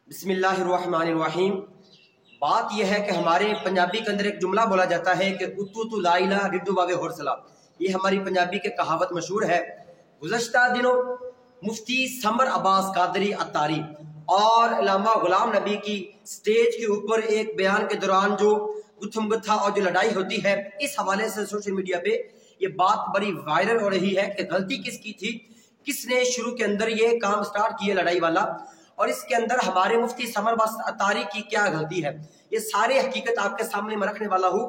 बिस्मिल्लाहिर्रहमानिर्रहीम। बात यह है कि हमारे पंजाबी के अंदर एक जुमला बोला जाता है कि उत्तू तू ला इलाहा गिड्डू बाबे होरसला। ये हमारी पंजाबी के कहावत मशहूर है। गुज़श्ता दिनों मुफ्ती समर अब्बास कादरी अत्तारी और इलामा गुलाम नबी की स्टेज के ऊपर एक बयान के दौरान जो गुत्थम गुत्था और जो लड़ाई होती है, इस हवाले से सोशल मीडिया पे ये बात बड़ी वायरल हो रही है कि गलती किसकी थी, किसने शुरू के अंदर ये काम स्टार्ट किया लड़ाई वाला, और इसके अंदर हमारे मुफ्ती समर अब्बास अत्तारी की क्या गलती है। ये सारी हकीकत आपके सामने मैं रखने वाला हूँ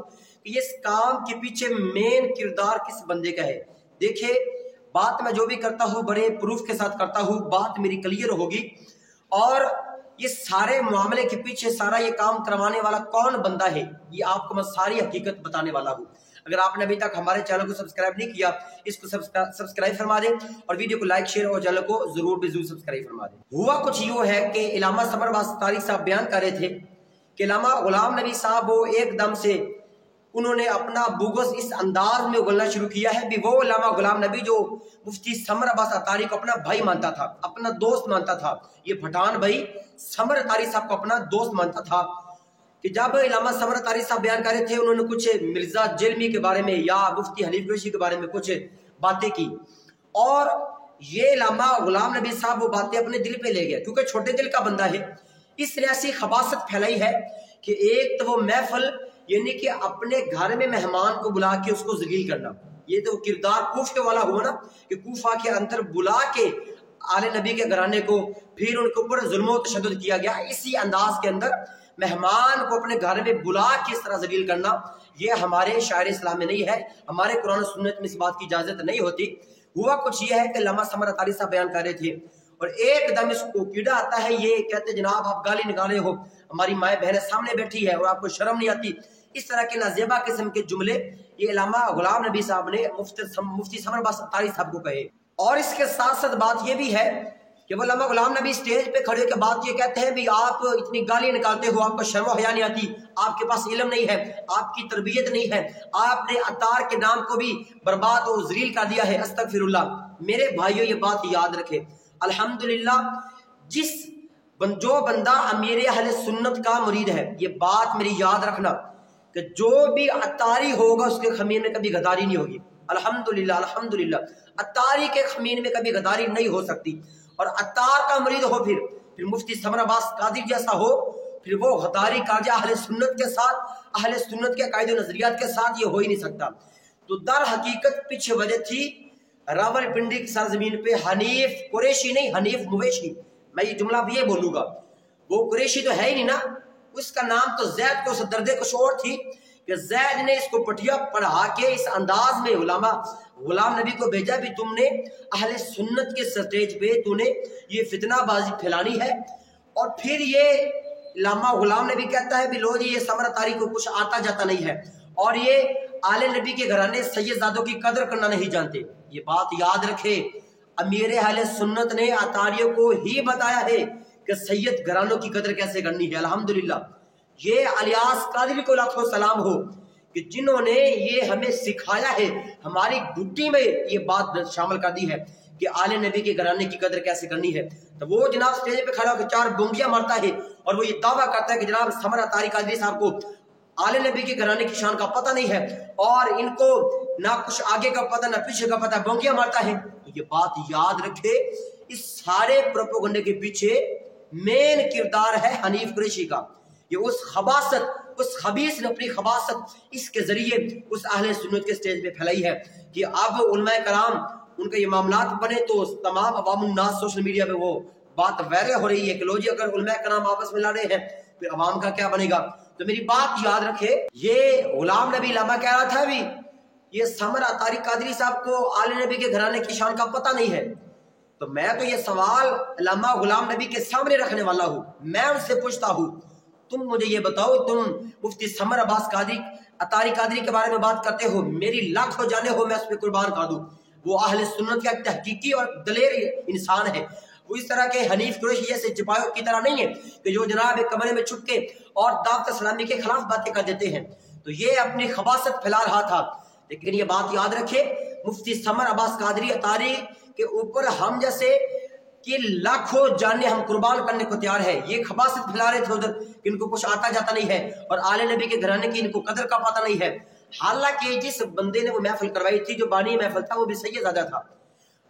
कि ये इस काम के पीछे मेन किरदार किस बंदे का है। देखिए, बात मैं जो भी करता हूँ बड़े प्रूफ के साथ करता हूँ, बात मेरी क्लियर होगी। और ये सारे मामले के पीछे सारा ये काम करवाने वाला कौन बंदा है, ये आपको मैं सारी हकीकत बताने वाला हूँ। अगर आपने अभी तक हमारे चैनल को सब्सक्राइब नहीं किया, इसको सब्सक्राइब फरमा दें और वीडियो को लाइक शेयर और चैनल को जरूर सब्सक्राइब फरमा दें। हुआ कुछ यूँ है कि इलामा समर अब्बास अत्तारी साहब बयान कर रहे थे कि इलामा गुलाम नबी साहब वो एकदम से उन्होंने अपना बुग़्ज़ इस अंदाज में उगलना शुरू किया है कि वो इलामा गुलाम नबी जो मुफ्ती समर अब्बास अत्तारी को अपना भाई मानता था, अपना दोस्त मानता था, ये पठान भाई समर अत्तारी साहब को अपना दोस्त मानता था, कि जब इलामा समर अत्तारी साहब बयान कर रहे थे, उन्होंने कुछ मिर्जा जलमी के बारे में या मुफ्ती हनीफ कुरैशी के बारे में कुछ बातें की, और ये इलामा गुलाम नबी साहब वो बातें अपने दिल पे ले गए, क्योंकि छोटे दिल का बंदा है। इसने ऐसी खबासत फैलाई है कि एक तो वो महफल यानी कि अपने घर में मेहमान को बुला के उसको जलील करना, ये तो किरदार कूफे वाला हुआ ना, कि कूफा के अंदर बुला के आले नबी के घराने को फिर उनके ऊपर जुल्म तशद्दुद किया गया। इसी अंदाज के अंदर मेहमान को अपने घर में बुला के इस तरह जलील करना, ये हमारे शायर इस्लाम में नहीं है, हमारे कुरान सुन्नत में इस बात की इजाजत नहीं होती। हुआ कुछ ये है कि इलामा समर अत्तारी साहब बयान कर रहे थे और एकदम इसको कीड़ा आता है, ये कहते जनाब आप गाली निकाले हो, हमारी माए बहनें सामने बैठी है और आपको शर्म नहीं आती। इस तरह के नाजेबा किस्म के जुमले ये इलामा गुलाम नबी साहब ने मुफ्ती समर अब्बास अत्तारी साहब को कहे। और इसके साथ साथ बात ये भी है कि वो इलामा गुलाम नबी स्टेज पे खड़े के बात ये कहते हैं भी आप इतनी गाली निकालते हो, आपको शर्म हया नहीं आती, आपके पास इल्म नहीं है, आपकी तरबियत नहीं है, आपने अत्तार के नाम को भी बर्बाद और जलील कर दिया है। अस्तगफिरुल्लाह। मेरे भाइयों ये बात याद रखे, अल्हम्दुलिल्लाह जो बंदा अमीर अहले सुन्नत का मुरीद है, ये बात मेरी याद रखना कि जो भी अत्तारी होगा उसके खमीर में कभी गद्दारी नहीं होगी। अल्हम्दुलिल्लाह अल्हम्दुलिल्लाह, अत्तारी के खमीर में कभी गद्दारी नहीं हो सकती। और अत्तार का मुरीद हो फिर मुफ्ती समर अब्बास कादरी जैसा हो, फिर वो गद्दारी काजा अहले सुन्नत के साथ, अहले सुन्नत के कायदे नजरियात के साथ ये हो ही नहीं सकता। तो दर हकीकत पीछे वजह थी रावलपिंडी की सरजमीन पे हनीफ कुरैशी नहीं, हनीफ मुवैशी। मैं ये जुमला भी ये बोलूंगा, वो कुरैशी तो है ही नहीं ना, उसका नाम तो जैद को दर्दे कुछ और थी कि जैद ने इसको पटिया पढ़ा के इस अंदाज में उलामा गुलाम नबी को भेजा भी तुमने अहले सुन्नत के स्टेज पे तूने ये फितनाबाजी फैलानी है। और फिर ये इलामा गुलाम नबी कहता है भी लो जी ये समर अत्तारी को कुछ आता जाता नहीं है और ये आले नबी के घराने सैयदजादों की कदर करना नहीं जानते। ये बात याद रखे, अमीर अहले सुन्नत ने अत्तारियों को ही बताया है कि सैयद घरानों की कदर कैसे करनी है। अल्हम्दुलिल्लाह, ये अलियास कादरी को लाखों सलाम हो कि जिन्होंने ये हमें सिखाया है, हमारी गुट्टी में ये बात शामिल कर दी है कि आले नबी के घराने की कदर कैसे करनी है। तो वो जनाब स्टेज पे खड़ा होकर चार बोंगियां मारता है और वो ये दावा करता है कि जनाब समर अत्तारी कादरी साहब को आले नबी के घराने की शान का पता नहीं है और इनको ना कुछ आगे का पता ना पीछे का पता, बोंगियां मारता है। तो ये बात याद रखे, इस सारे प्रोपेगेंडे के पीछे मेन किरदार है हनीफ कुरैशी का। ये उस खबासत, उस खबीस ने अपनी खबासत इसके जरिए उस अहले सुन्नत के स्टेज पे फैलाई है कि अब उलमाए कराम उनके ये मामलात बने तो तमाम अवामुन्नास सोशल मीडिया पे वो बात वायरल हो रही है कि लो जी अगर उलमाए कराम आपस में लड़ रहे हैं फिर अवाम का क्या बनेगा। तो मेरी बात याद रखे, ये गुलाम नबी लामा कह रहा था भी ये समर अत्तारी कादरी साहब को आले नबी के घराने की शान का पता नहीं है। तो मैं तो ये सवाल इलामा गुलाम नबी के सामने रखने वाला हूँ, मैं उनसे पूछता हूँ तुम मुझे ये बताओ, तुम मुफ्ती समर अब्बास अत्तारी कादरी के बारे में बात करते हो, मेरी लाख हो जाने हो मैं उस पर कुर्बान कर दूं। वो अहले सुन्नत का तहकीकी और दलेर इंसान है। वो इस तरह के हनीफ कुरैशी जैसे चिपायों की तरह नहीं है कि जो जनाब एक कमरे में छुप के और दावत इस्लामी के खिलाफ बातें कर देते हैं। तो ये अपनी खबासत फैला रहा था, लेकिन ये बात याद रखे मुफ्ती समर अब्बास कादरी अत्तारी के ऊपर हम जैसे कि लाखों जाने हम कुर्बान करने को तैयार है। ये खबासत फैला रहे थे उधर कि इनको कुछ आता जाता नहीं है और आले नबी के घराने की इनको कदर का पता नहीं है। हालांकि जिस बंदे ने वो महफिल करवाई थी, जो बानी महफिल था, वो भी सैयदजादा था।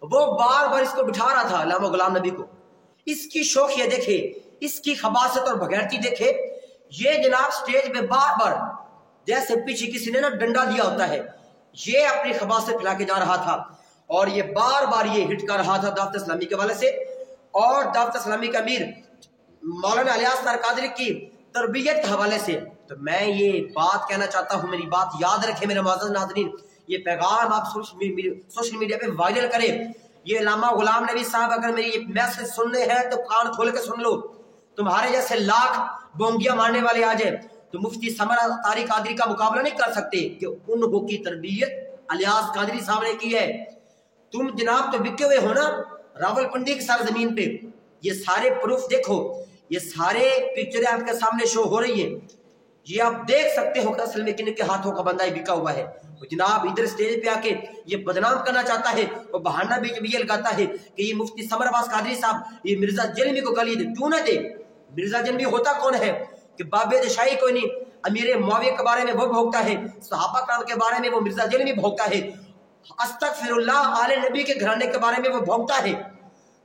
वो बार बार इसको बिठा रहा था अल्लामा गुलाम नबी को। इसकी शौकिया देखे, इसकी खबासत और बगैरती देखे। ये जनाब स्टेज पे बार बार जैसे पीछे किसी ने ना डंडा दिया होता है, ये अपनी खबासत फैला के जा रहा था और ये बार बार ये हिट कर रहा था दावत इस्लामी के वाले से। और दावत इस्लामी का अमीर मौलाना इलियास कादरी की तरबियत के हवाले से। तो मैं ये बात कहना चाहता हूँ, मेरी बात याद रखे मेरे मुअज़्ज़ज़ नाज़रीन, ये पैगाम आप सोशल मीडिया पे वायरल करें। ये अल्लामा गुलाम नबी साहब अगर मेरी ये मैसेज सुनने हैं तो कान खोल के सुन लो। तुम्हारे जैसे लाख बोंगिया मारने वाले आ जाए तो मुफ्ती समर अतारी कादरी का मुकाबला नहीं कर सकते कि उनको की तरबियत इलियास कादरी साहब ने की है। तुम जनाब तो बिके हुए हो ना रावलपिंडी की सरजमीन पे। ये सारे प्रूफ देखो, ये सारे पिक्चरें आपके सामने शो हो रही है। ये आप देख सकते हो कि असल में किन के हाथों का बंदा बिका हुआ है। तो जनाब इधर स्टेज पे आके ये बदनाम करना चाहता है और बहाना भी ये लगाता है कि ये मुफ्ती समर अब्बास कादरी साहब ये मिर्जा जलमी को गाली दे। क्यों ना दे? मिर्जा जलमी होता कौन है कि बाबे दशाई कोई नहीं। अमीर मुआविया के बारे में वो भोगता है, सहाबा कराम के बारे में वो मिर्जा जलमी भोगता है, अस्तगफिरुल्लाह आले नबी के घराने के बारे में वो भोगता है।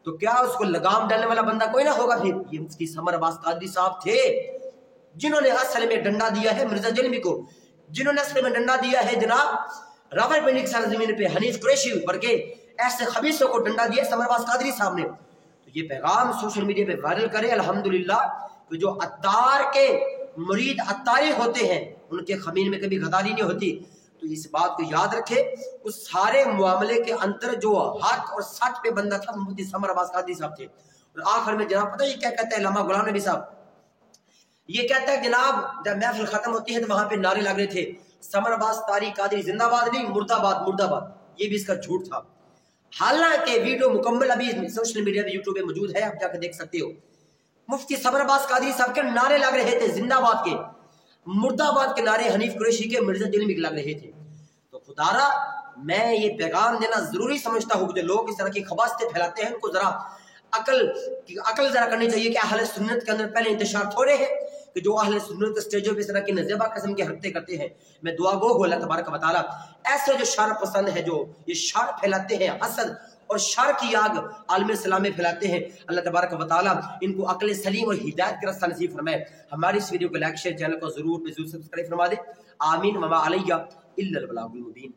तो क्या उसको लगाम डालने वाला बंदा कोई ना होगा? फिर ये मुफ्ती समर अब्बास कादरी साहब थे जिन्होंने असल में डंडा दिया है मिर्जा जलमी को, जिन्होंने असल में डंडा दिया है जनाब रावलपिंडी की सरजमीन पे हनीफ कुरैशी पर के ऐसे खबीसों को डंडा दिया समर अब्बास कादरी साहब ने। तो ये पैगाम सोशल मीडिया पे वायरल करे। अल्हम्दुलिल्लाह कि जो अत्तार के मुरीद अत्तारी होते हैं उनके खमीन में कभी गदारी नहीं होती। तो इस बात को याद रखे, उस सारे मामले के अंदर जो हक और सच पे बंदा था मुफ्ती समर अब्बास कादरी साहब थे। और आखिर में जनाब पता है ये क्या कहता है अल्लामा गुलाम नबी साहब? ये कहता है जनाब जब महफिल खत्म होती है तो वहां पे नारे लग रहे थे समर अब्बास तारी कादरी जिंदाबाद नहीं मुर्दाबाद मुर्दाबाद। ये भी इसका झूठ था। हालांकि वीडियो मुकम्मल अभी सोशल मीडिया पे यूट्यूब पे मौजूद है, आप जाकर देख सकते हो। मुफ्ती समर अब्बास कादरी साहब के नारे लग रहे थे जिंदाबाद के, मुर्दाबाद के नारे हनीफ कुरैशी के मिर्जा जलमी के लग रहे थे। तो खुदारा मैं ये पैगाम देना जरूरी समझता हूँ कि जो लोग इस तरह की खबासतें फैलाते हैं उनको जरा अकल जरा करनी चाहिए कि अहले सुन्नत के अंदर पहले इंतशार थोड़े हैं कि जो अहले सुन्नत स्टेजों पे इस तरह की नज़ेबा किस्म की हरकतें करते हैं। मैं दुआ गो हूँ अल्लाह तबारक व तआला ऐसे जो शर पसंद है, जो ये शर फैलाते हैं, हसद और शर की आग आलम इस्लाम में फैलाते हैं, अल्लाह तबारक व तआला इनको अक्ल सलीम और हिदायत का रास्ता नसीब फरमाए। हमारी इस वीडियो को लाइक शेयर चैनल को जरूर सब्सक्राइब फरमा दे। आमीन वमा अलैया इल्लल बलागुल मुबीन।